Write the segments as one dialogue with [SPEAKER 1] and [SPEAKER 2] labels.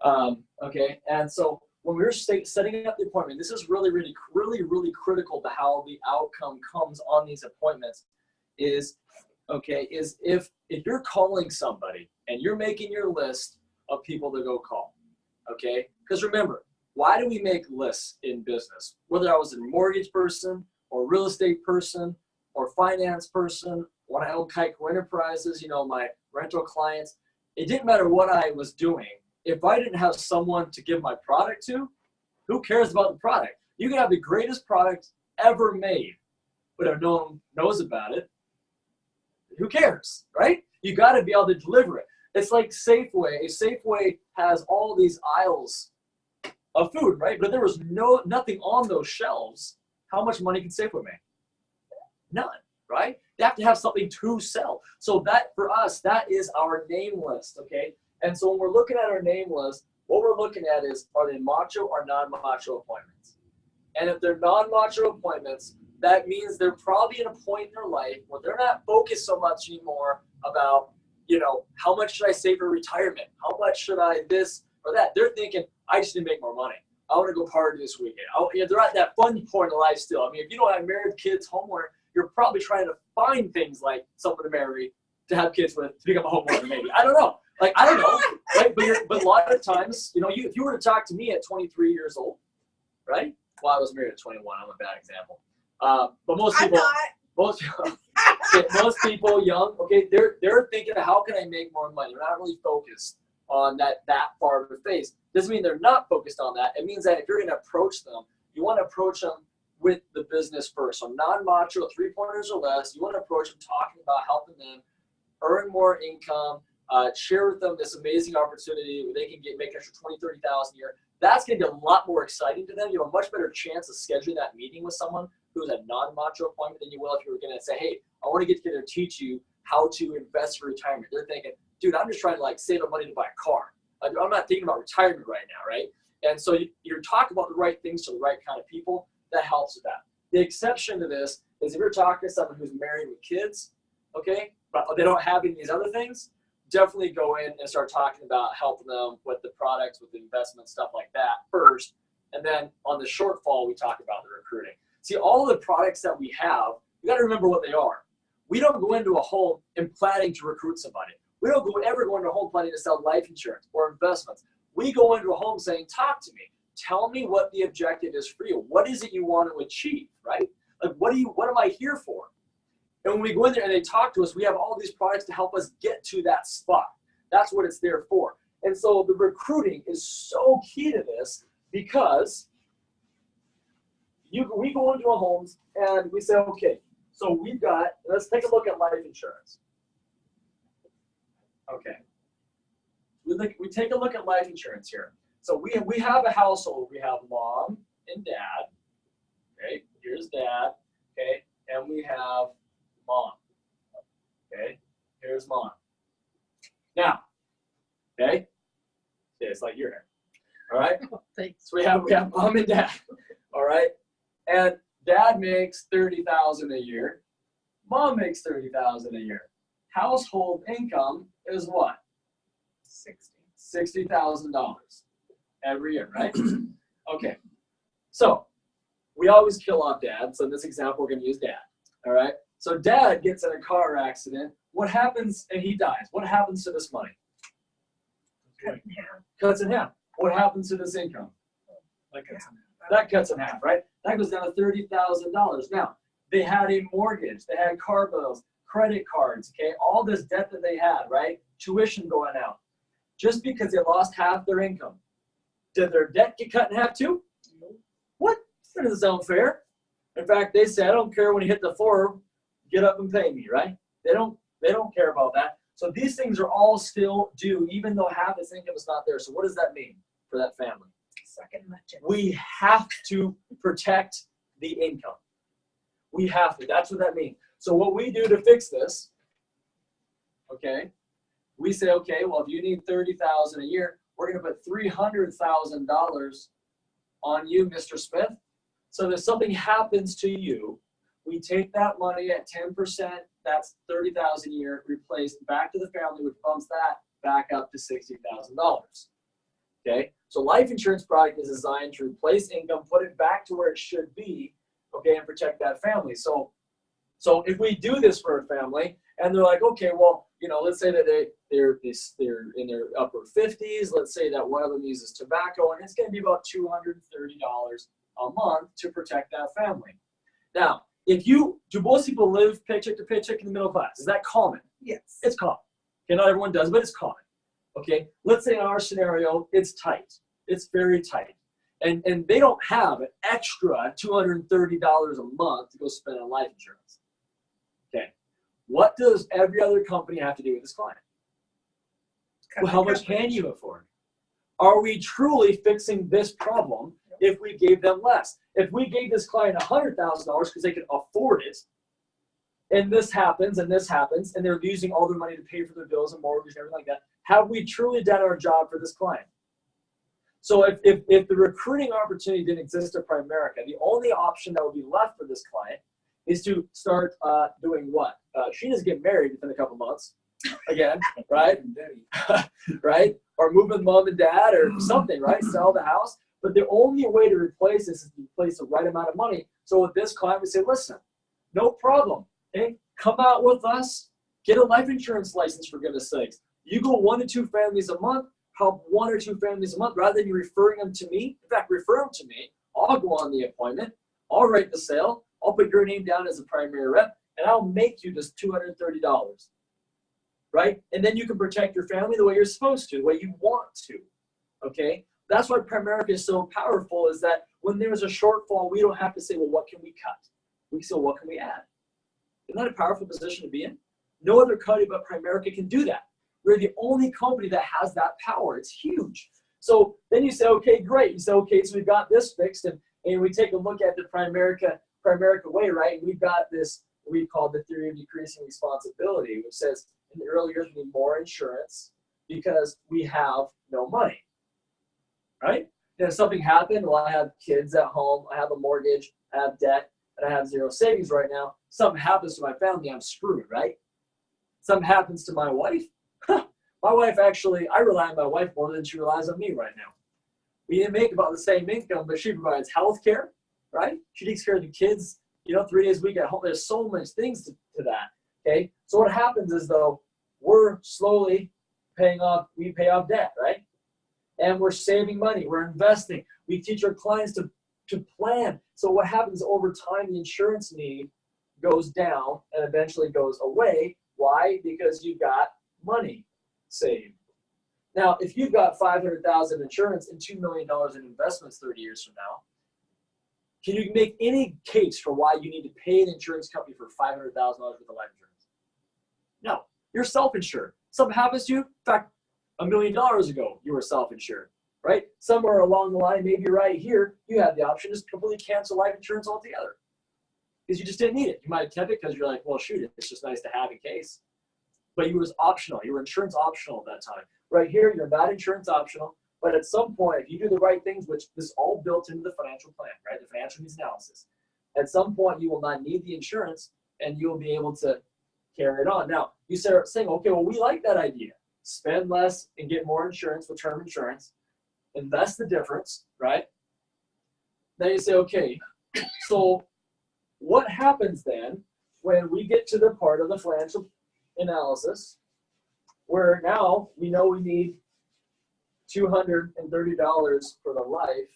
[SPEAKER 1] Okay, and so when we're setting up the appointment, this is really critical to how the outcome comes on these appointments. Is if you're calling somebody and you're making your list of people to go call, okay? Because remember, why do we make lists in business? Whether I was a mortgage person or real estate person or finance person, when I owned Kaiko Enterprises, you know, my rental clients, it didn't matter what I was doing. If I didn't have someone to give my product to, who cares about the product? You can have the greatest product ever made, but if no one knows about it, who cares, right? You got to be able to deliver it. It's like Safeway. Safeway has all these aisles of food, right? But if there was nothing on those shelves, how much money can Safeway make? None, right? They have to have something to sell. So that, for us, that is our name list, okay? And so when we're looking at our name list, what we're looking at is, are they macho or non-macho appointments? And if they're non-macho appointments, that means they're probably at a point in their life where they're not focused so much anymore about, you know, how much should I save for retirement? How much should I this or that? They're thinking, I just need to make more money. I want to go party this weekend. They're at that fun point in life still. I mean, if you don't have married kids, homeowner, you're probably trying to find things like someone to marry, to have kids with, to become a homeowner maybe. I don't know. Like, I don't know. Right? But a lot of times, you know, if you were to talk to me at 23 years old, right? Well, I was married at 21. I'm a bad example. But most people, most people young, okay, they're thinking, how can I make more money? They're not really focused on that far of a phase. Doesn't mean they're not focused on that. It means that if you're going to approach them, you want to approach them with the business first. So non-macho, 3-pointers or less, you want to approach them talking about helping them earn more income, share with them this amazing opportunity where they can make an extra $20,000, $30,000 a year. That's going to be a lot more exciting to them. You have a much better chance of scheduling that meeting with someone who's a non-macho appointment than you will if you were going to say, hey, I want to get together and teach you how to invest for retirement. They're thinking, dude, I'm just trying to like save up money to buy a car. I'm not thinking about retirement right now, right? And so you're talking about the right things to the right kind of people. That helps with that. The exception to this is if you're talking to someone who's married with kids, okay, but they don't have any of these other things, definitely go in and start talking about helping them with the products, with the investment, stuff like that first. And then on the shortfall, we talk about the recruiting. See, all the products that we have, you got to remember what they are. We don't go into a home and planning to recruit somebody. We don't ever go into a home planning to sell life insurance or investments. We go into a home saying, talk to me. Tell me what the objective is for you. What is it you want to achieve, right? Like, what am I here for? And when we go in there and they talk to us, we have all these products to help us get to that spot. That's what it's there for. And so the recruiting is so key to this because we go into a homes and we say, okay, so let's take a look at life insurance. Okay. We take a look at life insurance here. So we have a household. We have mom and dad. Okay, here's dad. Okay, and we have mom. Okay, here's mom. Now, okay, it's like your hair. All right.
[SPEAKER 2] Thanks.
[SPEAKER 1] So we have mom and dad. All right, and dad makes $30,000 a year. Mom makes $30,000 a year. Household income is what? $60,000 every year, right? Okay. So we always kill off dad. So in this example, we're going to use dad. All right. So dad gets in a car accident. What happens? And he dies. What happens to this money?
[SPEAKER 2] Cut in half.
[SPEAKER 1] Cuts in half. What happens to this income? That cuts in half, right? That goes down to $30,000. Now, they had a mortgage. They had car bills, credit cards, okay? All this debt that they had, right? Tuition going out. Just because they lost half their income. Did their debt get cut in half too? What? That doesn't sound fair. In fact, they say, I don't care when you hit the floor, get up and pay me, right? They don't care about that. So these things are all still due, even though half this income is not there. So what does that mean for that family? We have to protect the income. We have to. That's what that means. So what we do to fix this, okay, we say, okay, well, if you need $30,000 a year, we're going to put $300,000 on you, Mr. Smith. So if something happens to you, we take that money at 10%, that's $30,000 a year, replaced back to the family, which bumps that back up to $60,000. Okay, so life insurance product is designed to replace income, put it back to where it should be, okay, and protect that family. So if we do this for a family, and they're like, okay, well, let's say that they're in their upper 50s. Let's say that one of them uses tobacco, and it's going to be about $230 a month to protect that family. Now, do most people live paycheck to paycheck in the middle class? Is that common?
[SPEAKER 2] Yes.
[SPEAKER 1] It's common. Okay, not everyone does, but it's common. Okay, let's say in our scenario, it's tight. It's very tight. And they don't have an extra $230 a month to go spend on life insurance. Okay, what does every other company have to do with this client? Well, how much can you afford? Are we truly fixing this problem if we gave them less? If we gave this client $100,000 because they can afford it, and this happens, and they're using all their money to pay for their bills and mortgage and everything like that, have we truly done our job for this client? So if the recruiting opportunity didn't exist at Primerica, the only option that would be left for this client is to start doing what? She doesn't get married within a couple months, again, right? Right? Or move with mom and dad or something, right? Sell the house. But the only way to replace this is to replace the right amount of money. So with this client, we say, listen, no problem. Okay? Come out with us. Get a life insurance license, for goodness sakes. You go 1 to 2 families a month, help 1 or 2 families a month, rather than you referring them to me. In fact, refer them to me. I'll go on the appointment. I'll write the sale. I'll put your name down as a primary rep, and I'll make you just $230, right? And then you can protect your family the way you're supposed to, the way you want to, okay? That's why Primerica is so powerful, is that when there's a shortfall, we don't have to say, well, what can we cut? We can say, well, what can we add? Isn't that a powerful position to be in? No other company but Primerica can do that. We're the only company that has that power. It's huge. So then you say, okay, great. You say, okay, so we've got this fixed, and we take a look at the Primerica way, right? We've got this, we call the theory of decreasing responsibility, which says in the early years we need more insurance because we have no money, right? And if something happened, well, I have kids at home, I have a mortgage, I have debt, and I have zero savings right now. Something happens to my family, I'm screwed, right? Something happens to my wife. My wife actually, I rely on my wife more than she relies on me right now. We didn't make about the same income, but she provides health care, right? She takes care of the kids, 3 days a week at home. There's so much things to that, okay? So what happens is, though, we're slowly we pay off debt, right? And we're saving money, we're investing. We teach our clients to plan. So what happens over time, the insurance need goes down and eventually goes away. Why? Because you've got money saved. Now, if you've got $500,000 insurance and $2 million in investments 30 years from now, can you make any case for why you need to pay an insurance company for $500,000 worth of life insurance? No, you're self-insured. Something happens to you. In fact, $1 million ago, you were self-insured, right? Somewhere along the line, maybe right here, you had the option to just completely cancel life insurance altogether because you just didn't need it. You might have kept it because you're like, well, shoot, it's just nice to have in case. But you was optional. You were insurance optional at that time. Right here, you're not insurance optional. But at some point, if you do the right things, which is all built into the financial plan, right? The financial needs analysis. At some point, you will not need the insurance, and you will be able to carry it on. Now, you start saying, okay, well, we like that idea. Spend less and get more insurance with term insurance. Invest the difference, right? Then you say, okay, so what happens then when we get to the part of the financial analysis where now we know we need $230 for the life,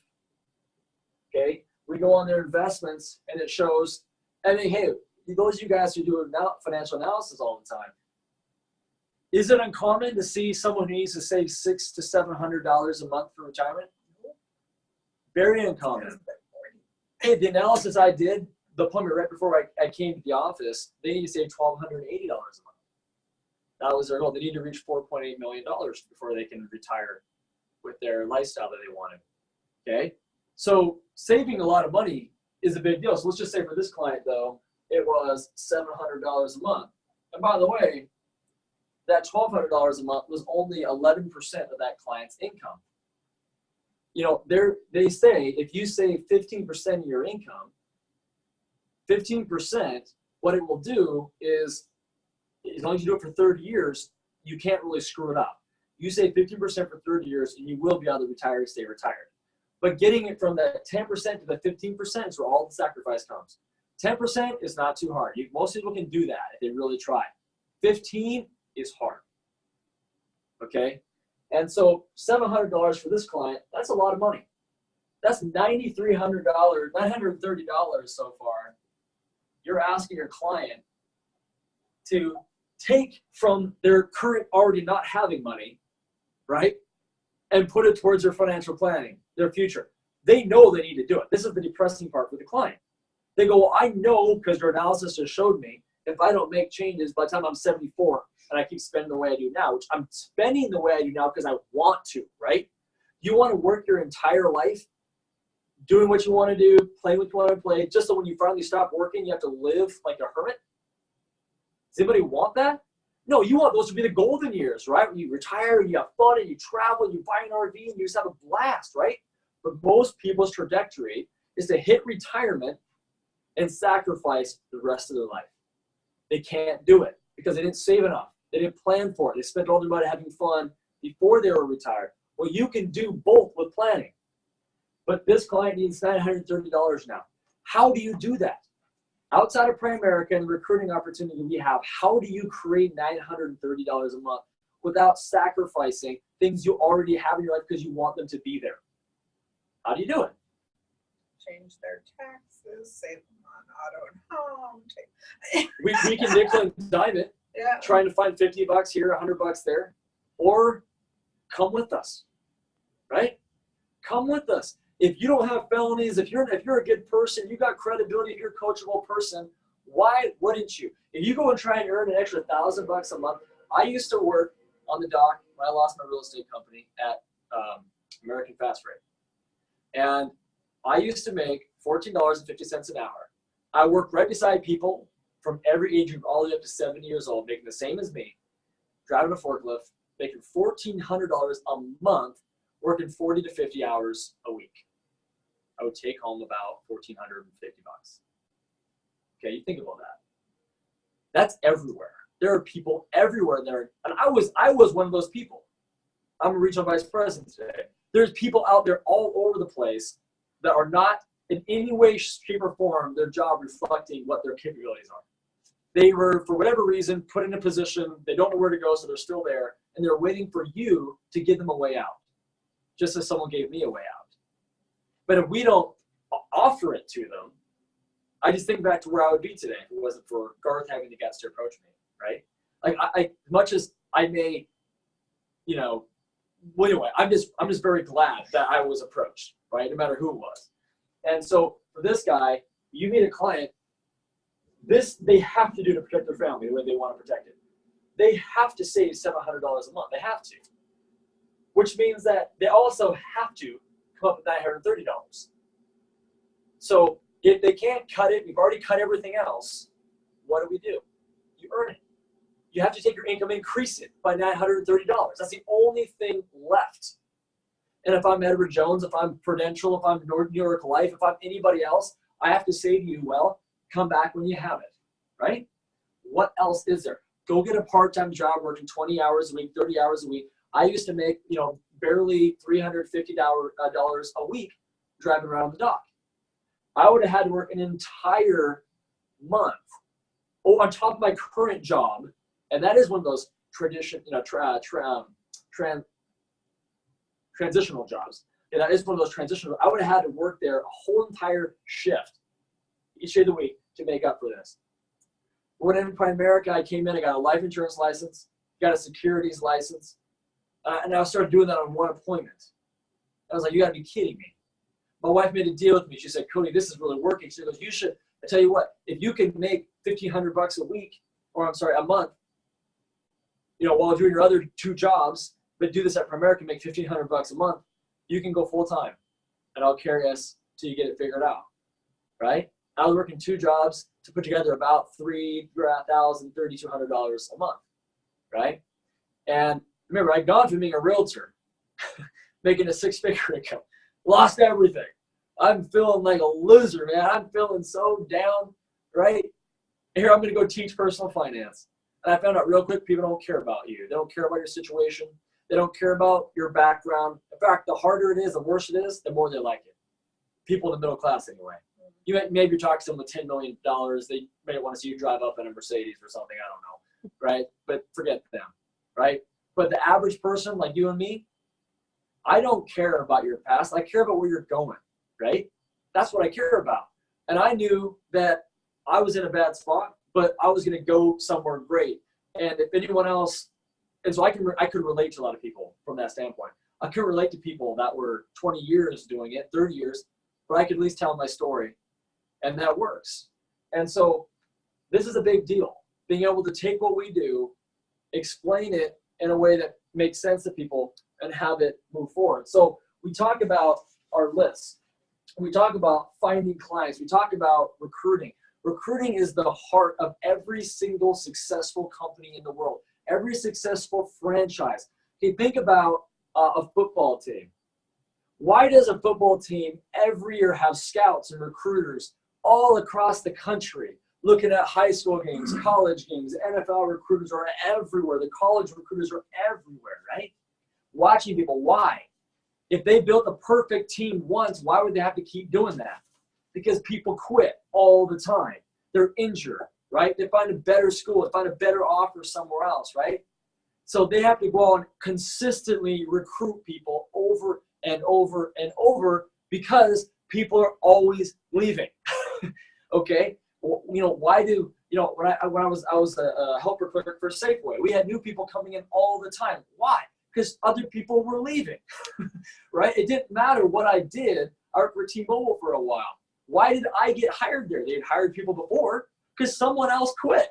[SPEAKER 1] okay? We go on their investments and it shows, hey, those of you guys who do financial analysis all the time, is it uncommon to see someone who needs to save $600 to $700 a month for retirement? Very uncommon. Hey, the analysis I did, the appointment right before I came to the office, they need to save $1,280 a month. That was their goal. They need to reach $4.8 million before they can retire with their lifestyle that they wanted. Okay? So saving a lot of money is a big deal. So let's just say for this client, though, it was $700 a month. And by the way, that $1,200 a month was only 11% of that client's income. They say if you save 15% of your income, 15%, what it will do is, as long as you do it for 30 years, you can't really screw it up. You save 15% for 30 years, and you will be able to retire and stay retired. But getting it from that 10% to the 15% is where all the sacrifice comes. 10% is not too hard. Most people can do that if they really try. 15 is hard. Okay? And so $700 for this client, that's a lot of money. That's $9,300, $930 so far. You're asking your client to take from their current already not having money, right? And put it towards their financial planning, their future. They know they need to do it. This is the depressing part for the client. They go, well, I know because their analysis just showed me if I don't make changes by the time I'm 74 and I keep spending the way I do now, which I'm spending the way I do now because I want to, right? You want to work your entire life doing what you want to do, playing what you want to play, just so when you finally stop working, you have to live like a hermit? Does anybody want that? No, you want those to be the golden years, right? When you retire and you have fun and you travel and you buy an RV and you just have a blast, right? But most people's trajectory is to hit retirement and sacrifice the rest of their life. They can't do it because they didn't save enough. They didn't plan for it. They spent all their money having fun before they were retired. Well, you can do both with planning. But this client needs $930 now. How do you do that? Outside of Primerica and the recruiting opportunity we have, how do you create $930 a month without sacrificing things you already have in your life because you want them to be there? How do you do it?
[SPEAKER 2] Change their taxes, save them on auto and home.
[SPEAKER 1] We can nickel and dime it, trying to find $50 here, $100 there, or come with us, right? Come with us. If you don't have felonies, if you're a good person, you got credibility, if you're a coachable person, why wouldn't you? If you go and try and earn an extra $1,000 a month, I used to work on the dock when I lost my real estate company at American Fast Freight, and I used to make $14.50 an hour. I worked right beside people from every age group all the way up to 70 years old, making the same as me, driving a forklift, making $1,400 a month, working 40 to 50 hours a week. I would take home about $1,450. Okay, you think about that. That's everywhere. There are people everywhere there, and I was one of those people. I'm a regional vice president today. There's people out there all over the place that are not in any way, shape, or form their job reflecting what their capabilities are. They were, for whatever reason, put in a position, they don't know where to go, so they're still there, and they're waiting for you to give them a way out, just as someone gave me a way out. But if we don't offer it to them, I just think back to where I would be today if it wasn't for Garth having the guts to approach me, right? Like, I much as I may, well, anyway, I'm just very glad that I was approached, right? No matter who it was. And so for this guy, you meet a client, this they have to do to protect their family the way they want to protect it. They have to save $700 a month. They have to. Which means that they also have to come up with $930. So if they can't cut it, we've already cut everything else, what do? You earn it. You have to take your income, increase it by $930. That's the only thing left. And if I'm Edward Jones, if I'm Prudential, if I'm New York Life, if I'm anybody else, I have to say to you, well, come back when you have it, right? What else is there? Go get a part-time job working 20 hours a week, 30 hours a week. I used to make, barely $350 a week driving around the dock. I would have had to work an entire month on top of my current job, and that is one of those transitional jobs. And that is one of those transitional. I would have had to work there a whole entire shift each day of the week to make up for this. When in Primerica, I came in, I got a life insurance license, got a securities license, and I started doing that on one appointment. I was like, you gotta be kidding me. My wife made a deal with me. She said, Cody, this is really working. She goes, I tell you what, if you can make $1,500 a week, or a month, while doing your other two jobs, but do this at Primerica, make $1,500 a month, you can go full time, and I'll carry us till you get it figured out, right? I was working two jobs to put together about $3,000, $3,200 a month, right? And remember, I'd gone from being a realtor, making a six-figure income, lost everything. I'm feeling like a loser, man. I'm feeling so down, right? And here I'm going to go teach personal finance. And I found out real quick, people don't care about you. They don't care about your situation. They don't care about your background. In fact, the harder it is, the worse it is, the more they like it. People in the middle class anyway. Maybe you're talking to them with $10 million. They may want to see you drive up in a Mercedes or something. I don't know, right? But forget them, right? But the average person like you and me, I don't care about your past. I care about where you're going, right? That's what I care about. And I knew that I was in a bad spot, but I was going to go somewhere great. And if anyone else, and so I could relate to a lot of people from that standpoint. I could relate to people that were 20 years doing it, 30 years, but I could at least tell my story, and that works. And so this is a big deal, being able to take what we do, explain it in a way that makes sense to people, and have it move forward. So we talk about our lists. We talk about finding clients. We talk about recruiting. Recruiting is the heart of every single successful company in the world, every successful franchise. Okay, think about a football team. Why does a football team every year have scouts and recruiters all across the country looking at high school games, college games? NFL recruiters are everywhere. The college recruiters are everywhere, right? Watching people. Why? If they built a perfect team once, why would they have to keep doing that? Because people quit all the time. They're injured, right? They find a better school. They find a better offer somewhere else, right? So they have to go on consistently recruit people over and over and over because people are always leaving. Okay? Well, why do, when I was a helper for Safeway, we had new people coming in all the time. Why? Because other people were leaving, right? It didn't matter what I did. I worked for T-Mobile for a while. Why did I get hired there? They had hired people before because someone else quit,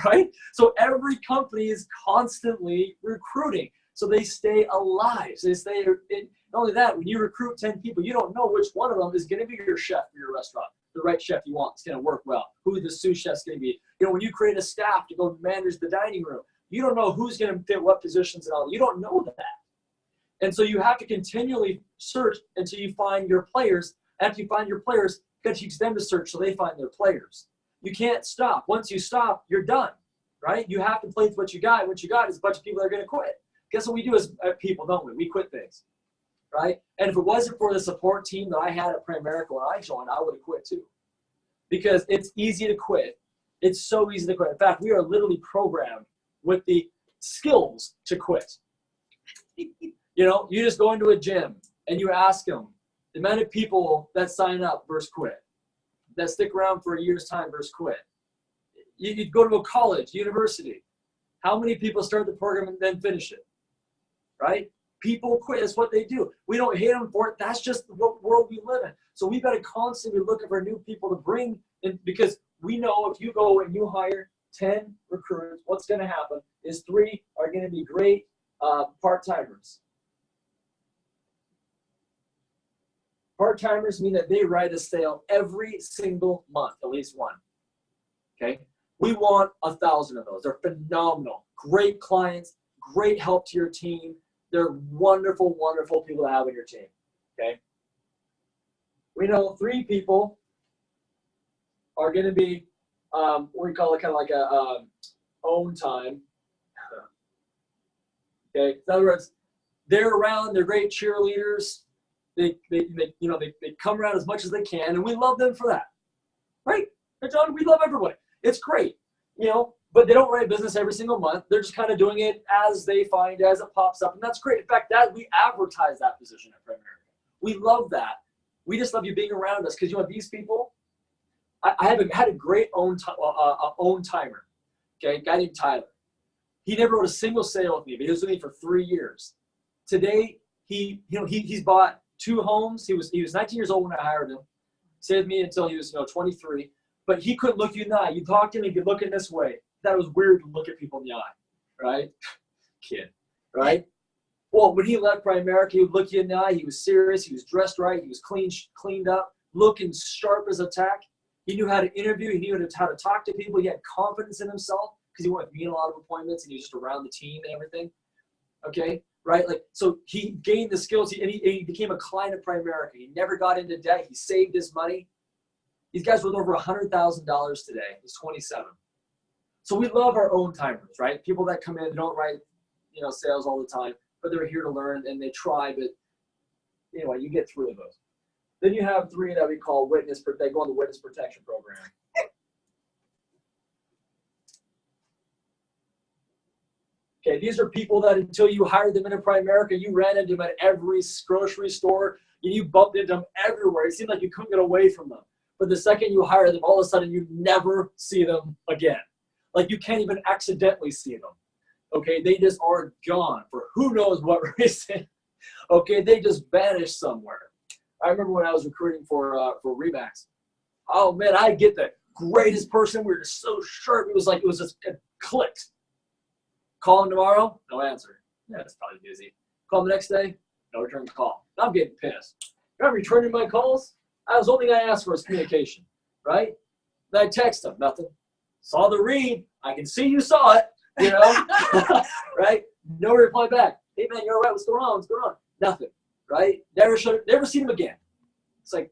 [SPEAKER 1] right? So every company is constantly recruiting. So they stay alive. So they stay, not only that, when you recruit 10 people, you don't know which one of them is going to be your chef for your restaurant, the right chef you want. It's going to work well. Who the sous chef's going to be. When you create a staff to go manage the dining room, you don't know who's going to fit what positions and all. You don't know that. And so you have to continually search until you find your players. After you find your players, you got to teach them to search so they find their players. You can't stop. Once you stop, you're done, right? You have to play with what you got. What you got is a bunch of people that are going to quit. Guess what we do as people, don't we? We quit things, right? And if it wasn't for the support team that I had at Primerica when I joined, I would have quit too. Because it's easy to quit. It's so easy to quit. In fact, we are literally programmed with the skills to quit. You just go into a gym and you ask them the amount of people that sign up versus quit, that stick around for a year's time versus quit. You go to a college, university. How many people start the program and then finish it, right? People quit. That's what they do. We don't hate them for it. That's just what world we live in. So we've got to constantly look for new people to bring in, because we know if you go and you hire 10 recruiters, what's going to happen is 3 are going to be great part-timers. Part-timers mean that they write a sale every single month, at least one. Okay? We want 1,000 of those. They're phenomenal. Great clients, great help to your team. They're wonderful, wonderful people to have on your team. Okay? We know 3 people are going to be what we call it kind of like a own time. Okay? In other words, they're around, they're great cheerleaders. They come around as much as they can, and we love them for that, right? John, we love everybody. It's great, but they don't write business every single month. They're just kind of doing it as they find, as it pops up, and that's great. In fact, that we advertise that position at Primerica. We love that. We just love you being around us because these people. I had a great own timer, okay, a guy named Tyler. He never wrote a single sale with me, but he was with me for 3 years. Today, he's bought 2 homes. He was 19 years old when I hired him. Stayed with me until he was 23. But he couldn't look you in the eye. You talk to him, he could look in this way. That was weird to look at people in the eye, right? Kid, right? Well, when he left Primerica, he would look you in the eye. He was serious. He was dressed right. He was cleaned up, looking sharp as a tack. He knew how to interview. He knew how to talk to people. He had confidence in himself because he went with me in a lot of appointments and he was just around the team and everything. Okay, right? So he gained the skills and he became a client of Primerica. He never got into debt. He saved his money. These guys worth over $100,000 today. He's 27. So we love our own timers, right? People that come in, don't write, sales all the time. but they're here to learn and they try, but anyway, you get 3 of those. Then you have 3 that we call they go on the witness protection program. Okay, these are people that until you hired them in Primerica, you ran into them at every grocery store, and you bumped into them everywhere. It seemed like you couldn't get away from them. But the second you hire them, all of a sudden you never see them again. Like you can't even accidentally see them. Okay, they just are gone for who knows what reason. Okay, they just vanish somewhere. I remember when I was recruiting for Remax. Oh man, I get the greatest person. We were just so sharp. It was just it clicked. Call him tomorrow, no answer. Yeah, it's probably busy. Call him the next day, no return call. I'm getting pissed. You're not returning my calls? I was only going to ask for his communication, right? Then I text him, nothing. Saw the read. I can see you saw it, you know, right? No reply back. Hey man, you're all right. What's going on? What's going on? Nothing, right? Never seen him again. It's like,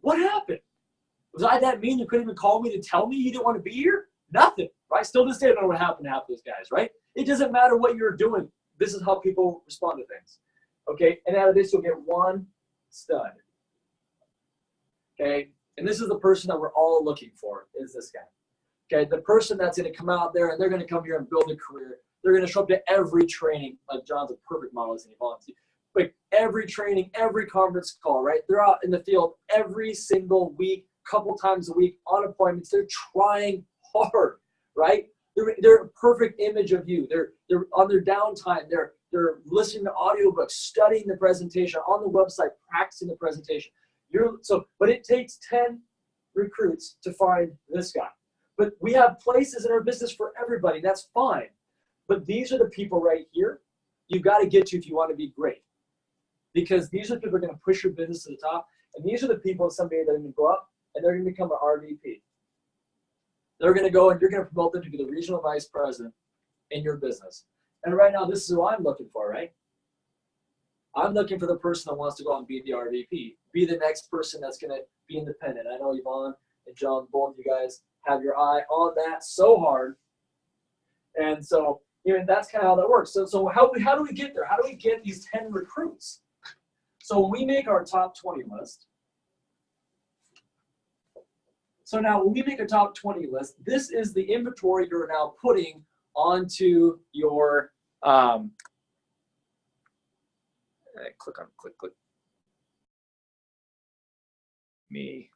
[SPEAKER 1] what happened? Was I that mean you couldn't even call me to tell me you didn't want to be here? Nothing, right? Still to this day, I don't know what happened to half those guys, right? It doesn't matter what you're doing. This is how people respond to things, okay? And out of this, you'll get 1 stud, okay? And this is the person that we're all looking for, is this guy, okay? The person that's going to come out there and they're going to come here and build a career. They're going to show up to every training. Like John's a perfect model, isn't he? Volunteer. Like every training, every conference call, right? They're out in the field every single week, couple times a week on appointments. They're trying hard, right? They're a perfect image of you. They're on their downtime. They're listening to audiobooks, studying the presentation on the website, practicing the presentation. But it takes 10 recruits to find this guy. But we have places in our business for everybody. That's fine. But these are the people right here you've got to get to if you want to be great. Because these are the people who are going to push your business to the top. And these are the people someday that are going to go up and they're going to become an RVP. They're going to go and you're going to promote them to be the regional vice president in your business. And right now, this is who I'm looking for, right? I'm looking for the person that wants to go out and be the RVP, be the next person that's going to be independent. I know Yvonne and John, both of you guys have your eye on that so hard. And so, that's kind of how that works. So how do we get there? How do we get these 10 recruits? So when we make our top 20 list, so now when we make a top 20 list, this is the inventory you're now putting onto your, click. Me,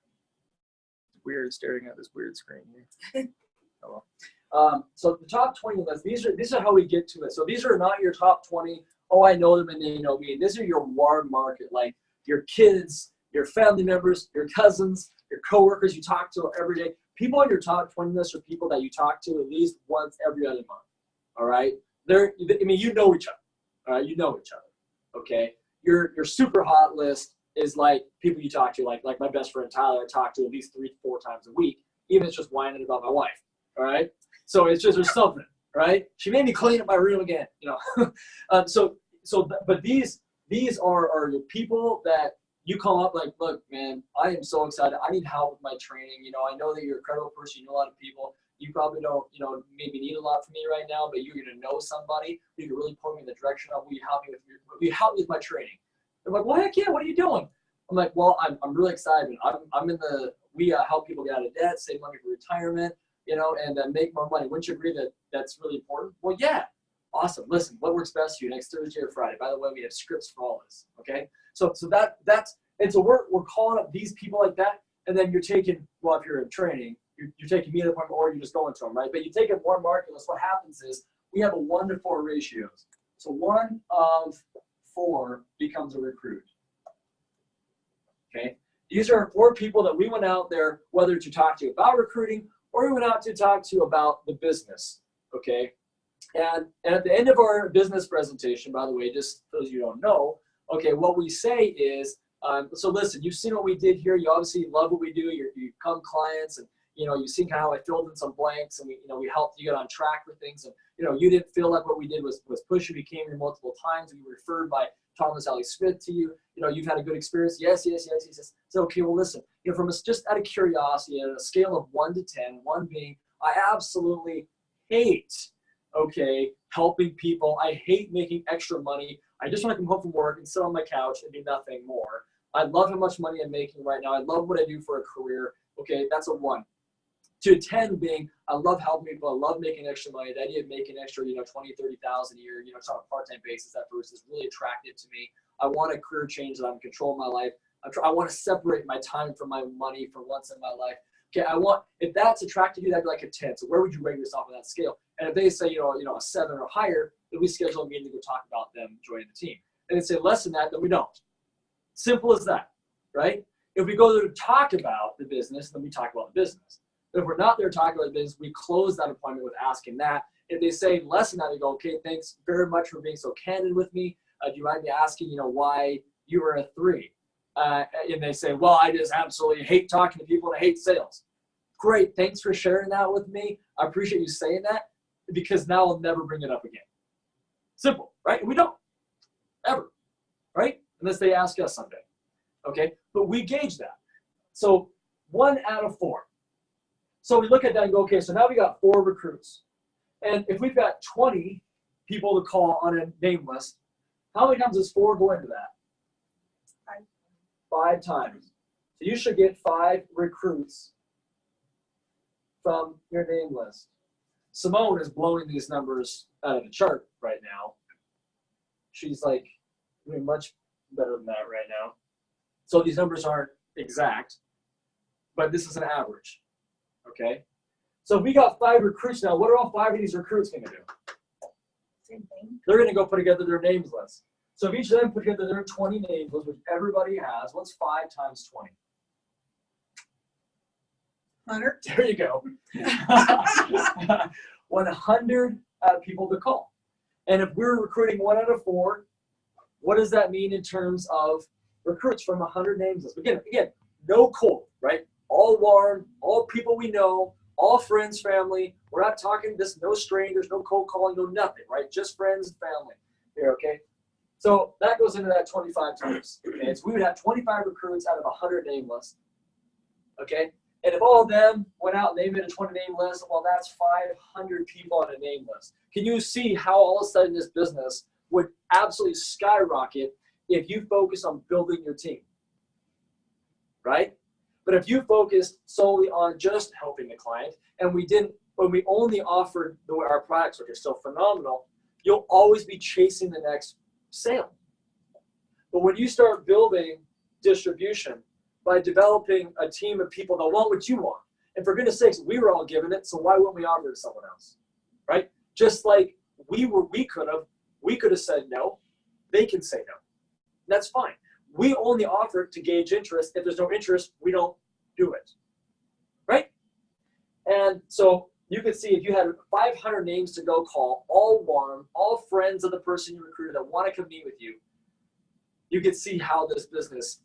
[SPEAKER 1] weird staring at this weird screen here. Oh well. So the top 20 list, these are how we get to it. So these are not your top 20, oh, I know them and they know me. These are your warm market, like your kids, your family members, your cousins, your coworkers you talk to every day. People on your top 20 list are people that you talk to at least once every other month, all right? You know each other, all right? You know each other, okay? Your super hot list is like people you talk to, like my best friend Tyler, I talk to at least 3 to 4 times a week, even if it's just whining about my wife, all right? So it's just, there's something, right? She made me clean up my room again, but these are the people that you call up like, look, man, I am so excited. I need help with my training. I know that you're a credible person. You know a lot of people. You probably don't, maybe need a lot from me right now, but you're going to know somebody who can really point me in the direction of, will you help me with my training? They're like, well, heck yeah, what are you doing? I'm like, well, I'm really excited. We help people get out of debt, save money for retirement, and make more money. Wouldn't you agree that that's really important? Well, yeah. Awesome. Listen, what works best for you next Thursday or Friday? By the way, we have scripts for all this. Okay. So we're calling up these people like that, and then you're taking, well, if you're in training, you're taking me to the appointment, or you're just going to them, right? But you take it one market list. What happens is we have a 1 to 4 ratio. So 1 of 4 becomes a recruit. Okay. These are 4 people that we went out there, whether to talk to about recruiting or we went out to talk to about the business. Okay. And at the end of our business presentation, by the way, just for those of you who don't know, okay, what we say is, so listen, you've seen what we did here. You obviously love what we do. You become clients, and you've seen kind of how I filled in some blanks, and we helped you get on track with things. And you didn't feel like what we did was push you. We came here multiple times. We were referred by Thomas Alley Smith to you. You've had a good experience. Yes. So okay, well, listen. Just out of curiosity, at a scale of 1 to 10, 1 being I absolutely hate, okay, helping people. I hate making extra money. I just want to come home from work and sit on my couch and do nothing more. I love how much money I'm making right now. I love what I do for a career. Okay, that's a 1. To 10 being, I love helping people. I love making extra money. The idea of making extra, 20, 30,000 a year, it's on a part-time basis. That first is really attractive to me. I want a career change that I'm in control of my life. I want to separate my time from my money for once in my life. Okay, if that's attractive to you, that'd be like a 10. So where would you rate yourself on that scale? And if they say, a 7 or higher, then we schedule a meeting to go talk about them joining the team. And they say less than that, then we don't. Simple as that, right? If we go there to talk about the business, then we talk about the business. If we're not there talking about the business, we close that appointment with asking that. If they say less than that, they go, okay, thanks very much for being so candid with me. Do you mind me asking, why you were a 3? And they say, well, I just absolutely hate talking to people and I hate sales. Great, thanks for sharing that with me. I appreciate you saying that because now I'll never bring it up again. Simple, right? We don't, ever, right? Unless they ask us someday, okay? But we gauge that. So 1 out of 4. So we look at that and go, okay, so now we got 4 recruits. And if we've got 20 people to call on a name list, how many times does 4 go into that? 5 times. So you should get 5 recruits from your name list. Simone is blowing these numbers out of the chart right now. She's like doing much better than that right now. So these numbers aren't exact, but this is an average. Okay? So if we got 5 recruits now, what are all 5 of these recruits going to do?
[SPEAKER 2] Same thing.
[SPEAKER 1] They're going to go put together their names list. So if each of them put together their 20 names list, which everybody has, what's 5 times 20?
[SPEAKER 2] 100.
[SPEAKER 1] There you go. 100 people to call. And if we're recruiting 1 out of 4, what does that mean in terms of recruits from 100 names list? Again, no cold, right? All warm, all people we know, all friends, family. We're not talking this, no strangers, no cold calling, no nothing, right? Just friends and family here, okay? So that goes into that 25 times. Okay, so we would have 25 recruits out of 100 name lists. Okay, and if all of them went out and they made a 20 name list, well, that's 500 people on a name list. Can you see how all of a sudden this business would absolutely skyrocket if you focus on building your team, right? But if you focused solely on just helping the client, and when we only offered our products, which are still phenomenal, you'll always be chasing the next sale. But when you start building distribution by developing a team of people that want what you want, and for goodness sakes, we were all given it, so why wouldn't we offer it to someone else, right? Just like we could have said no, they can say no. That's fine. We only offer it to gauge interest. If there's no interest, we don't do it, right? And so you could see if you had 500 names to go call, all warm, all friends of the person you recruited that want to come meet with you, you could see how this business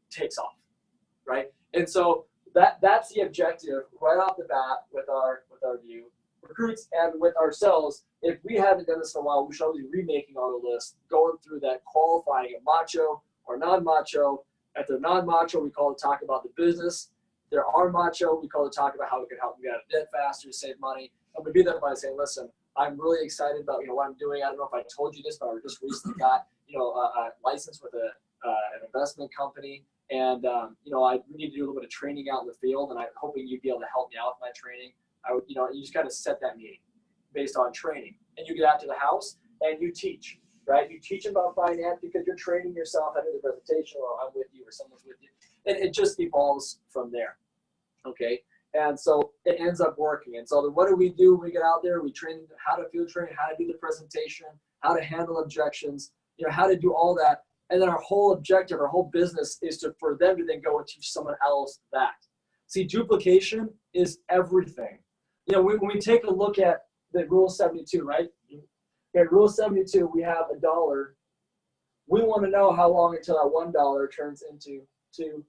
[SPEAKER 1] takes off, right? And so that's the objective right off the bat with our view. Recruits and with ourselves, if we haven't done this in a while, we should always be remaking our list, going through that, qualifying it macho or non-macho. If they're non-macho, we call it talk about the business. If they're are macho, we call it talk about how we can help them get out of debt faster, save money. And we do that by saying, listen, I'm really excited about what I'm doing. I don't know if I told you this, but I just recently got a license with an investment company, and I need to do a little bit of training out in the field, and I'm hoping you'd be able to help me out with my training. You just got to set that meeting based on training, and you get out to the house and you teach, right? You teach them about finance because you're training yourself. I do the presentation, or I'm with you, or someone's with you, and it just evolves from there. Okay, and so it ends up working. And so what do? We get out there. We train how to field train, how to do the presentation, how to handle objections, how to do all that. And then our whole objective, our whole business is for them to then go and teach someone else that. See, duplication is everything. When we take a look at the Rule 72, right? Okay, Rule 72, we have $1. We want to know how long until that $1 turns into $2.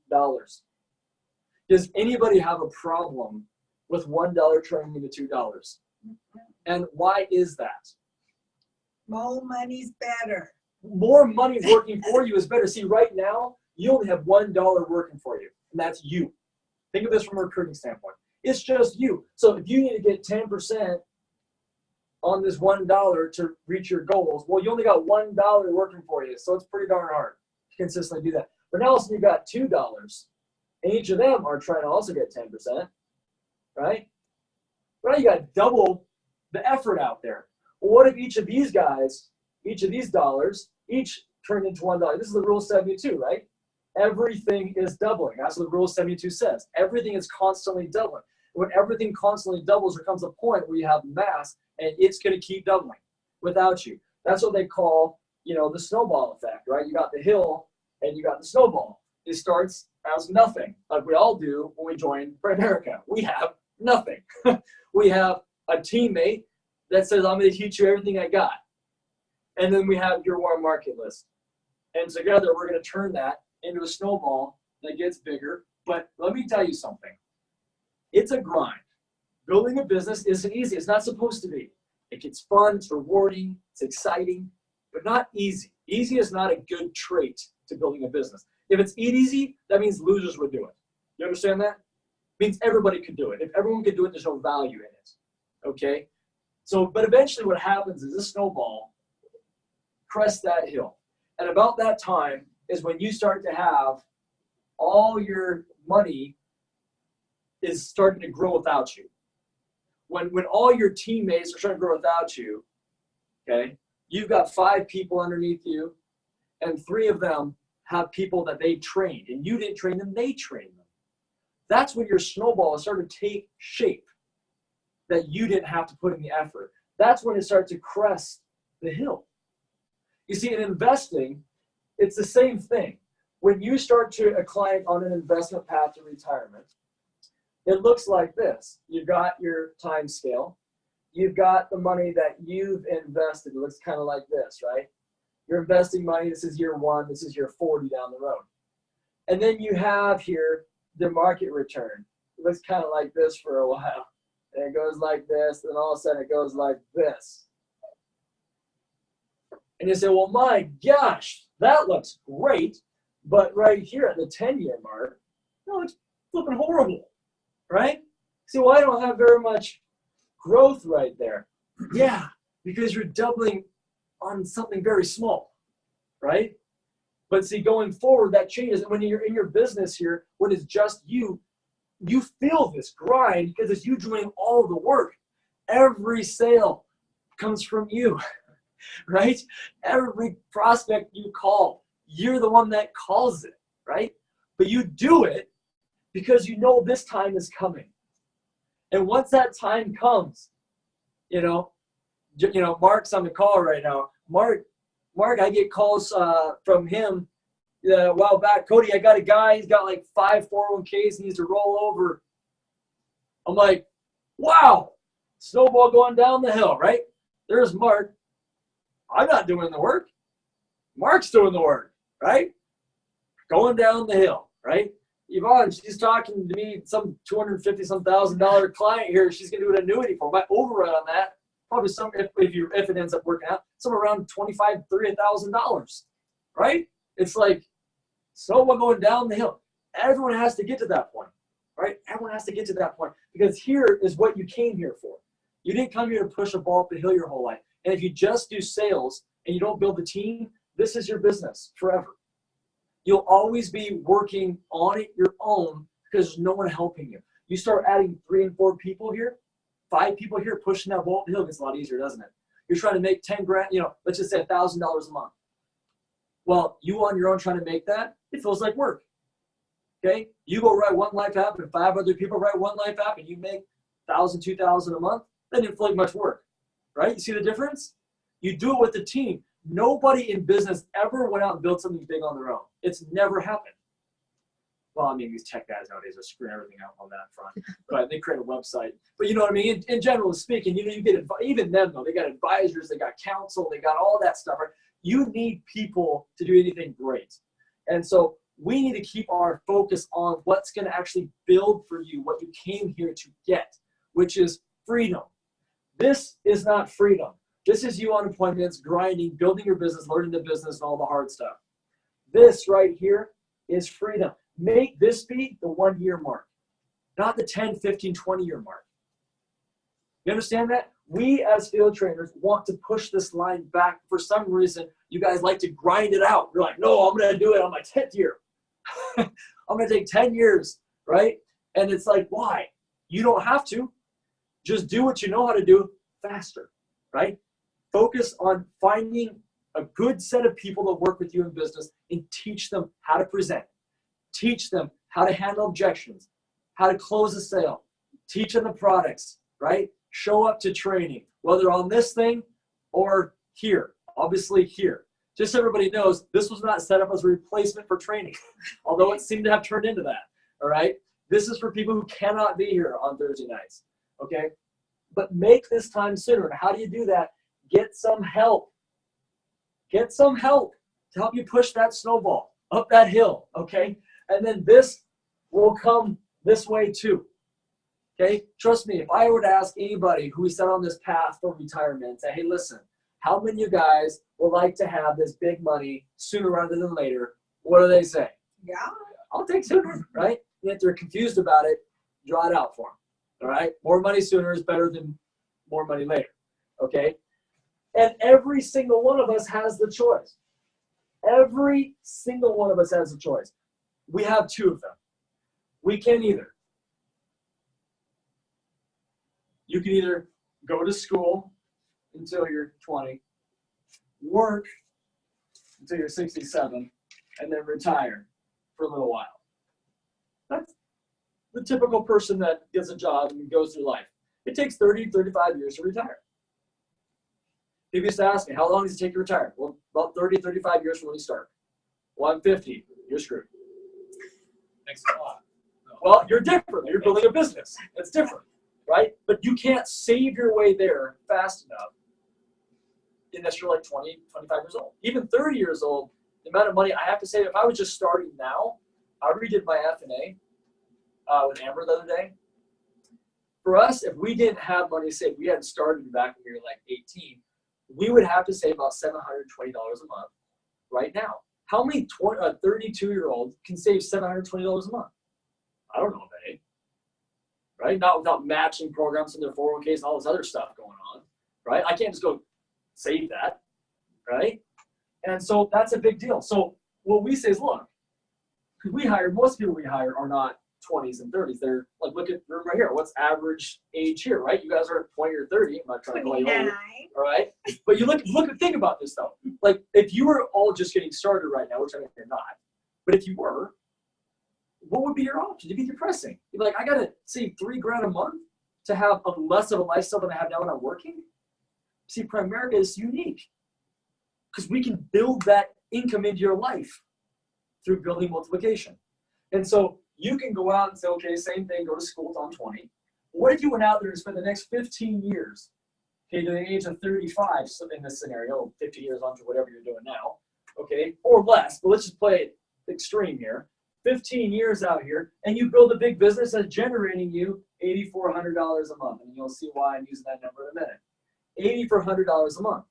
[SPEAKER 1] Does anybody have a problem with $1 turning into $2? And why is that?
[SPEAKER 2] More money's better.
[SPEAKER 1] More money working for you is better. See, right now, you only have $1 working for you, and that's you. Think of this from a recruiting standpoint. It's just you. So if you need to get 10% on this $1 to reach your goals. Well, you only got $1 working for you, so it's pretty darn hard to consistently do that. But now also you got $2, and each of them are trying to also get 10%, right? But now you got double the effort out there. Well, what if each of these guys, each of these dollars, each turned into $1? This is the rule of 72, right? Everything is doubling. That's what the rule of 72 says. Everything is constantly doubling. When everything constantly doubles, there comes a point where you have mass, and it's going to keep doubling without you. That's what they call, the snowball effect, right? You got the hill, and you got the snowball. It starts as nothing, like we all do when we join Primerica. We have nothing. We have a teammate that says, I'm going to teach you everything I got. And then we have your warm market list. And together, we're going to turn that into a snowball that gets bigger. But let me tell you something. It's a grind. Building a business isn't easy. It's not supposed to be. It gets fun, it's rewarding, it's exciting, but not easy. Easy is not a good trait to building a business. If it's easy, that means losers would do it. You understand that? It means everybody could do it. If everyone could do it, there's no value in it. Okay? So, but eventually what happens is this snowball crests that hill. And about that time is when you start to have all your money is starting to grow without you. When all your teammates are starting to grow without you, okay, you've got 5 people underneath you, and 3 of them have people that they trained, and you didn't train them, they trained them. That's when your snowball is starting to take shape that you didn't have to put in the effort. That's when it starts to crest the hill. You see, in investing, it's the same thing. When you start to climb on an investment path to retirement, it looks like this. You've got your time scale. You've got the money that you've invested. It looks kind of like this, right? You're investing money. This is year 1. This is year 40 down the road. And then you have here the market return. It looks kind of like this for a while. And it goes like this. And all of a sudden it goes like this. And you say, well, my gosh, that looks great. But right here at the 10-year mark, no, it's flipping horrible. Right? See, well, I don't have very much growth right there. Yeah, because you're doubling on something very small, right? But see, going forward, that changes. And when you're in your business here, when it's just you, you feel this grind because it's you doing all the work. Every sale comes from you, right? Every prospect you call, you're the one that calls it, right? But you do it because you know this time is coming. And once that time comes, Mark's on the call right now. Mark, I get calls from him a while back. Cody, I got a guy, he's got like 5 401ks, needs to roll over. I'm like, wow, snowball going down the hill, right? There's Mark. I'm not doing the work. Mark's doing the work, right? Going down the hill, right? Yvonne, she's talking to me, some $250,000 client here. She's going to do an annuity for my overrun on that. Probably some, if it ends up working out, somewhere around $25,000, $30,000, right? It's like someone going down the hill. Everyone has to get to that point, right? Everyone has to get to that point because here is what you came here for. You didn't come here to push a ball up the hill your whole life. And if you just do sales and you don't build a team, this is your business forever. You'll always be working on it your own because there's no one helping you. You start adding 3 and 4 people here, 5 people here, pushing that ball up the hill gets a lot easier, doesn't it? You're trying to make 10 grand, let's just say $1,000 a month. Well, you on your own trying to make that, it feels like work. Okay? You go write one life app and 5 other people write one life app and you make $1,000, $2,000 a month, then it feels like much work. Right? You see the difference? You do it with the team. Nobody in business ever went out and built something big on their own. It's never happened. Well, I mean, these tech guys nowadays are screwing everything out on that front. But they create a website. But you know what I mean? In general speaking, you get even them though. They got advisors, they got counsel, they got all that stuff. Right? You need people to do anything great. And so we need to keep our focus on what's going to actually build for you what you came here to get, which is freedom. This is not freedom. This is you on appointments, grinding, building your business, learning the business, and all the hard stuff. This right here is freedom. Make this be the 1-year mark, not the 10, 15, 20-year mark. You understand that? We as field trainers want to push this line back. For some reason, you guys like to grind it out. You're like, no, I'm going to do it on my 10th year. I'm going to take 10 years, right? And it's like, why? You don't have to. Just do what you know how to do faster, right? Focus on finding a good set of people that work with you in business and teach them how to present. Teach them how to handle objections, how to close a sale. Teach them the products, right? Show up to training, whether on this thing or here, obviously here. Just so everybody knows, this was not set up as a replacement for training, although it seemed to have turned into that, all right? This is for people who cannot be here on Thursday nights, okay? But make this time sooner. And how do you do that? Get some help. Get some help to help you push that snowball up that hill, okay? And then this will come this way too. Okay, trust me, if I were to ask anybody who is set on this path for retirement, say, hey, listen, how many of you guys would like to have this big money sooner rather than later? What do they say?
[SPEAKER 2] Yeah.
[SPEAKER 1] I'll take sooner, right? And if they're confused about it, draw it out for them, all right? More money sooner is better than more money later, okay? And every single one of us has the choice. Every single one of us has a choice. We have two of them. We can either. You can either go to school until you're 20, work until you're 67, and then retire for a little while. That's the typical person that gets a job and goes through life. It takes 30, 35 years to retire. People used to ask me, how long does it take to retire? Well, about 30, 35 years from when you start. Well, I'm 50. You're screwed.
[SPEAKER 3] Thanks a lot. No.
[SPEAKER 1] Well, you're different. You're building a business. It's different, right? But you can't save your way there fast enough unless you're like 20, 25 years old. Even 30 years old, the amount of money I have to save, if I was just starting now, I redid my F&A with Amber the other day. For us, if we didn't have money saved, we hadn't started back when we were like 18, we would have to save about $720 a month right now. How many 32-year-olds can save $720 a month? I don't know of any, right? Not without matching programs in their 401ks and all this other stuff going on, right? I can't just go save that, right? And so that's a big deal. So what we say is, look, because most people we hire are not 20s and 30s. They're like, look at the room right here. What's average age here, right? You guys are at 20 or 30. I'm not trying to call you old, all right? But you think about this though. Like if you were all just getting started right now, which I mean you're not, but if you were, what would be your option? It'd be depressing. You'd be like, I gotta save $3,000 a month to have a less of a lifestyle than I have now when I'm working. See, Primerica is unique because we can build that income into your life through building multiplication. And so you can go out and say, okay, same thing, go to school till I'm 20. What if you went out there and spent the next 15 years, okay, to the age of 35, so in this scenario, 50 years on to whatever you're doing now, okay, or less, but let's just play it extreme here. 15 years out here, and you build a big business that's generating you $8,400 a month. And you'll see why I'm using that number in a minute. $8,400 a month.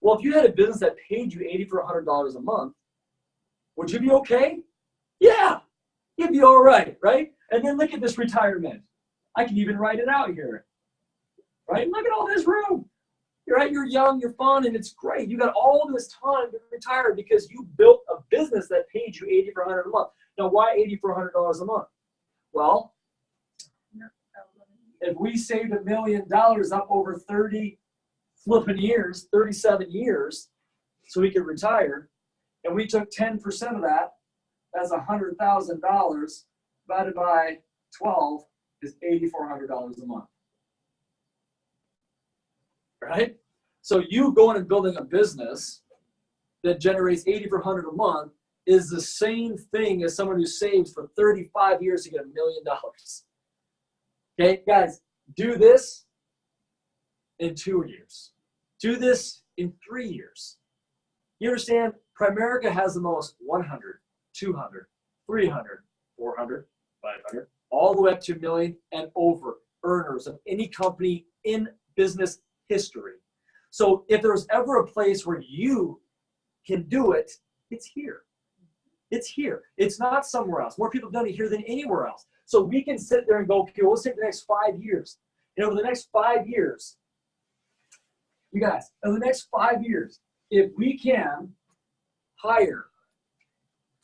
[SPEAKER 1] Well, if you had a business that paid you $8,400 a month, would you be okay? Yeah, you'd be all right, right? And then look at this retirement. I can even write it out here, right? Look at all this room. Right? You're young, you're fun, and it's great. You got all this time to retire because you built a business that paid you $8,400 a month. Now, why $8,400 a month? Well, if we saved $1 million up over 30 flipping years, 37 years, so we could retire, and we took 10% of that, that's $100,000 divided by 12 is $8,400 a month. Right? So you going and building a business that generates $8,400 a month is the same thing as someone who saves for 35 years to get $1 million. Okay, guys, do this in 2 years. Do this in 3 years. You understand? Primerica has the most 100, 200, 300, 400, 500, all the way up to $1 million and over earners of any company in business history. So if there's ever a place where you can do it, it's here. It's here. It's not somewhere else. More people have done it here than anywhere else. So we can sit there and go, okay, well, let's take the next 5 years. And over the next 5 years, You guys, in the next 5 years, if we can hire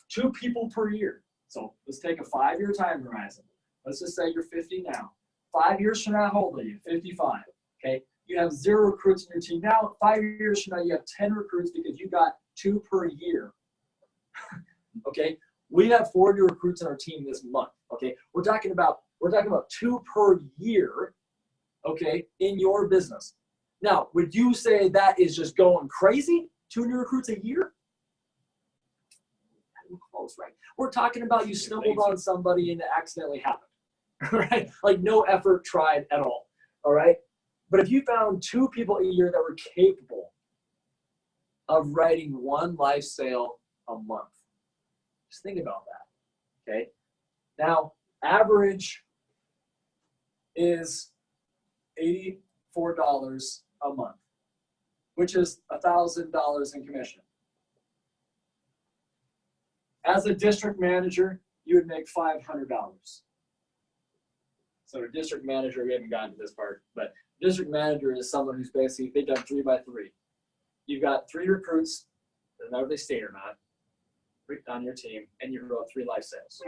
[SPEAKER 1] 2 people per year, so let's take a 5-year time horizon. Let's just say you're 50 now. 5 years from now, how old are you? 55. Okay, you have 0 recruits in your team. Now, 5 years from now, you have 10 recruits because you got 2 per year. Okay, we have 40 recruits in our team this month. Okay, we're talking about 2 per year. Okay, in your business. Now, would you say that is just going crazy? 2 new recruits a year? Close, right? We're talking about you stumbled on somebody and it accidentally happened, right? Like no effort tried at all, all right? But if you found 2 people a year that were capable of writing 1 life sale a month, just think about that, okay? Now, average is $84 a month, which is $1,000 in commission. As a district manager, you would make $500. So a district manager, we haven't gotten to this part, but district manager is someone who's basically, they've done 3 by 3. You've got 3 recruits, doesn't matter if they stay or not, on your team, and you wrote 3 life sales.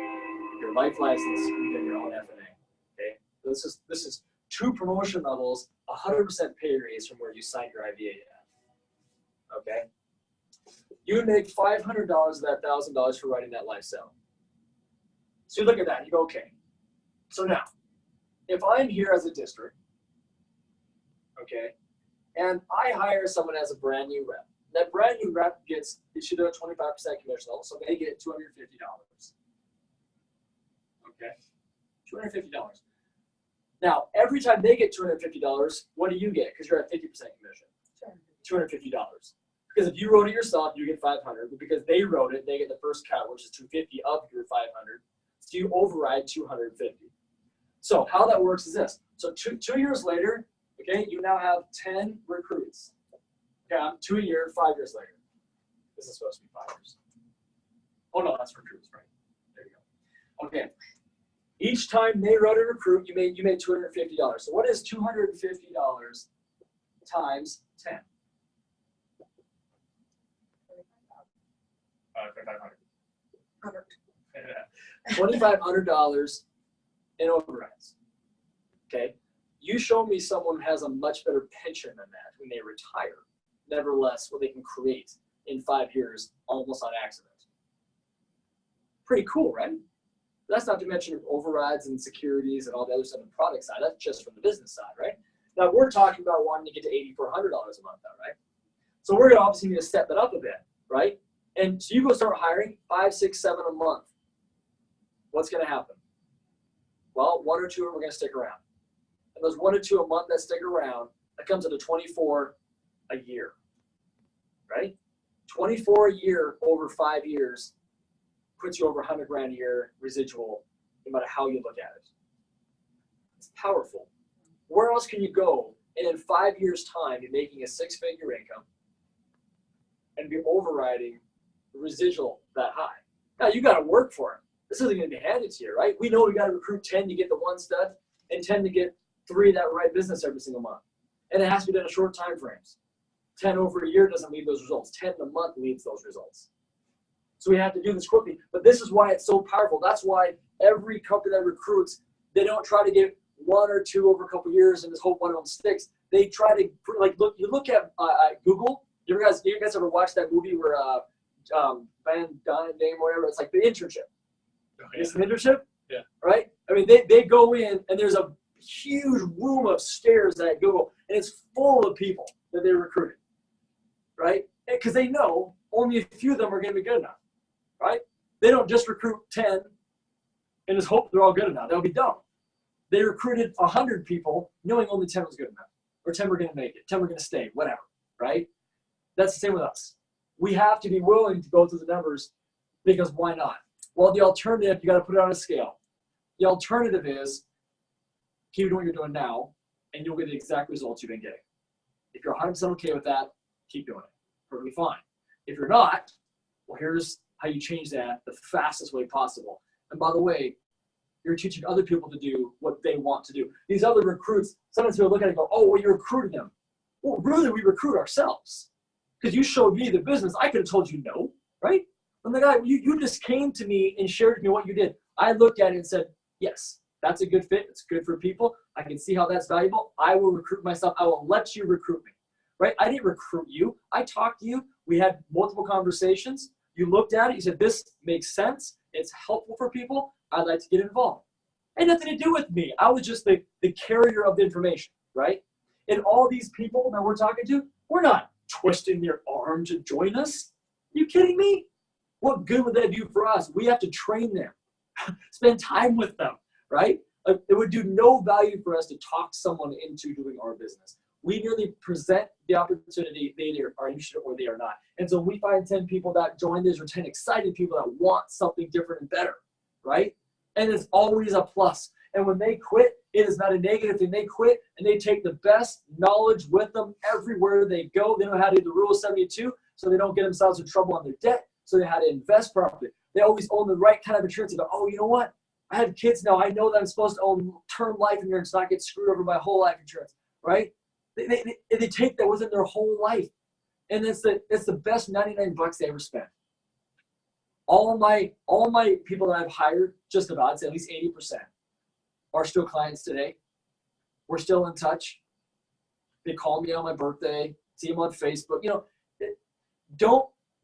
[SPEAKER 1] Your life license, you get your own F&A. Okay, this is 2 promotion levels, 100% pay raise from where you signed your IVA at. Okay, you would make $500 of that $1,000 for writing that life sale. So you look at that, and you go, okay. So now, if I'm here as a district, okay, and I hire someone as a brand new rep, that brand new rep gets, it should do a 25% commission level, so they get $250. Okay, $250. Now, every time they get $250, what do you get? Because you're at 50% commission. $250. Because if you wrote it yourself, you get $500. But because they wrote it, they get the first cut, which is $250 of your $500. So you override $250. So how that works is this. So two years later, okay, you now have 10 recruits. Okay, 2 a year, 5 years later. This is supposed to be 5 years. Oh no, that's recruits, right? There you go. Okay. Each time they wrote a recruit, you made $250. So what is $250 times 10? $2,500 in overrides. Okay, you show me someone who has a much better pension than that when they retire. Nevertheless, what they can create in 5 years, almost on accident. Pretty cool, right? That's not to mention overrides and securities and all the other stuff on the product side. That's just from the business side, right? Now we're talking about wanting to get to $8,400 a month, now, right? So we're gonna obviously need to step that up a bit, right? And so you go start hiring 5, 6, 7 a month. What's gonna happen? Well, 1 or 2 of them are gonna stick around. And those 1 or 2 a month that stick around, that comes into 24 a year, right? 24 a year over 5 years puts you over 100 grand a year residual, no matter how you look at it. It's powerful. Where else can you go and in 5 years' time be making a 6-figure income and be overriding the residual that high? Now you got to work for it. This isn't going to be handed to you, right? We know we got to recruit 10 to get the 1 stud and 10 to get 3 that write business every single month. And it has to be done in short time frames. 10 over a year doesn't lead those results. 10 a month leads those results. So we have to do this quickly. But this is why it's so powerful. That's why every company that recruits, they don't try to get 1 or 2 over a couple of years and just hope one of them sticks. They try to, like, look at Google. You guys ever watched that movie where Van Dame or whatever? It's like the internship.
[SPEAKER 3] Oh, yeah.
[SPEAKER 1] It's an internship?
[SPEAKER 3] Yeah.
[SPEAKER 1] Right? I mean, they go in and there's a huge room of stairs at Google and it's full of people that they recruited. Right? Because they know only a few of them are going to be good enough. Right? They don't just recruit 10 and just hope they're all good enough. That would be dumb. They recruited 100 people knowing only 10 was good enough. Or 10 were going to make it. 10 were going to stay. Whatever. Right? That's the same with us. We have to be willing to go through the numbers because why not? Well, the alternative, you got to put it on a scale. The alternative is keep doing what you're doing now and you'll get the exact results you've been getting. If you're 100% okay with that, keep doing it. Perfectly fine. If you're not, well, here's how you change that the fastest way possible. And by the way, you're teaching other people to do what they want to do. These other recruits, sometimes people look at it and go, oh, well, you're recruiting them. Well, really, we recruit ourselves because you showed me the business. I could have told you no, right? And the guy, you just came to me and shared with me what you did. I looked at it and said, yes, that's a good fit. It's good for people. I can see how that's valuable. I will recruit myself. I will let you recruit me, right? I didn't recruit you. I talked to you. We had multiple conversations. You looked at it. You said, this makes sense. It's helpful for people. I'd like to get involved. It had nothing to do with me. I was just the carrier of the information, right? And all these people that we're talking to, we're not twisting their arm to join us. Are you kidding me? What good would that do for us? We have to train them, spend time with them, right? It would do no value for us to talk someone into doing our business. We merely present the opportunity. They either are interested or they are not. And so we find 10 people that join this, or 10 excited people that want something different and better, right? And it's always a plus. And when they quit, it is not a negative thing. They quit and they take the best knowledge with them everywhere they go. They know how to do the Rule of 72 so they don't get themselves in trouble on their debt. So they know how to invest properly. They always own the right kind of insurance. They go, oh, you know what? I have kids now. I know that I'm supposed to own term life insurance, not get screwed over by whole life insurance, right? They take that within their whole life. And it's the best 99 bucks they ever spent. All my people that I've hired, just about, I'd say at least 80%, are still clients today. We're still in touch. They call me on my birthday, see them on Facebook. You know,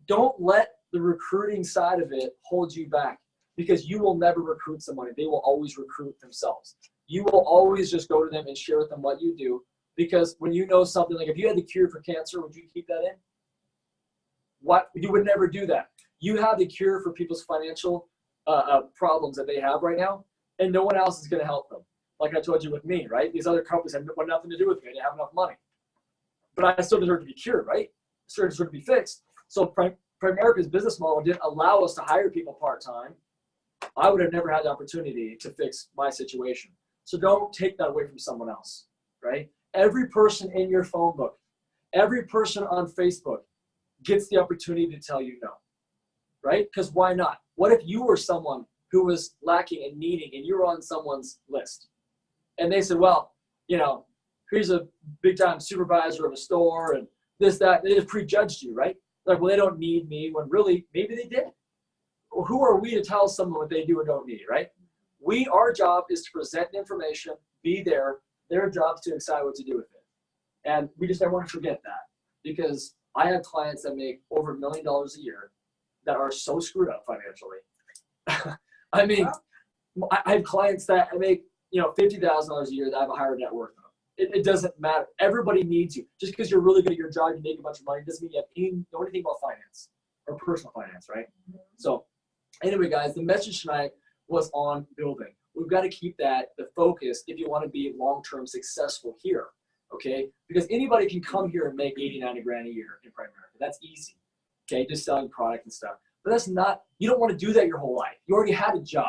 [SPEAKER 1] don't let the recruiting side of it hold you back, because you will never recruit somebody. They will always recruit themselves. You will always just go to them and share with them what you do, because when you know something, like if you had the cure for cancer, would you keep that in? What? You would never do that. You have the cure for people's financial problems that they have right now, and no one else is going to help them. Like I told you with me, right? These other companies have nothing to do with me. I didn't have enough money. But I still deserve to be cured, right? I still deserve to be fixed. So Primerica's business model didn't allow us to hire people part-time. I would have never had the opportunity to fix my situation. So don't take that away from someone else, right? Every person in your phone book, every person on Facebook gets the opportunity to tell you no, right? Because why not? What if you were someone who was lacking and needing, and you were on someone's list, and they said, well, you know, here's a big-time supervisor of a store and this, that. They just prejudged you, right? Like, well, they don't need me, when really, maybe they did. Well, who are we to tell someone what they do or don't need, right? Our job is to present information, be there. Their job is to decide what to do with it. And we just never want to forget that, because I have clients that make over $1 million a year that are so screwed up financially. I mean, I have clients that make, $50,000 a year that have a higher net worth than them. It doesn't matter. Everybody needs you. Just because you're really good at your job, you make a bunch of money, doesn't mean you know anything about finance or personal finance, right? So anyway, guys, the message tonight was on building. We've got to keep that the focus if you want to be long-term successful here, okay? Because anybody can come here and make 80, 90 grand a year in Primerica. That's easy, okay? Just selling product and stuff. But that's not, you don't want to do that your whole life. You already had a job,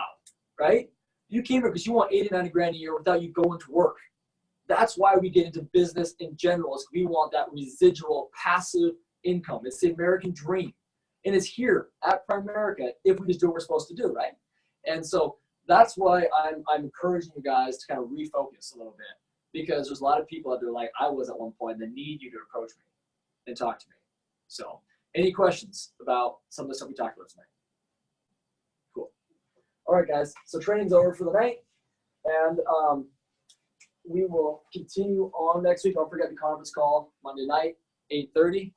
[SPEAKER 1] right? You came here because you want 80, 90 grand a year without you going to work. That's why we get into business in general, is we want that residual passive income. It's the American dream. And it's here at Primerica if we just do what we're supposed to do, right? And so that's why I'm encouraging you guys to kind of refocus a little bit, because there's a lot of people out there like I was at one point that need you to approach me and talk to me. So any questions about some of the stuff we talked about tonight? Cool. All right, guys. So training's over for the night, and we will continue on next week. Don't forget the conference call Monday night, 8:30.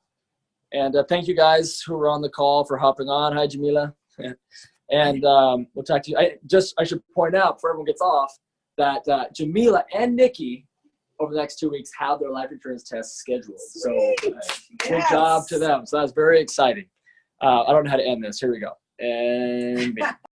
[SPEAKER 1] And thank you guys who were on the call for hopping on. Hi, Jamila. And we'll talk to you. I should point out before everyone gets off that Jamila and Nikki over the next 2 weeks have their life insurance tests scheduled. So good job to them. So that's very exciting. I don't know how to end this. Here we go. And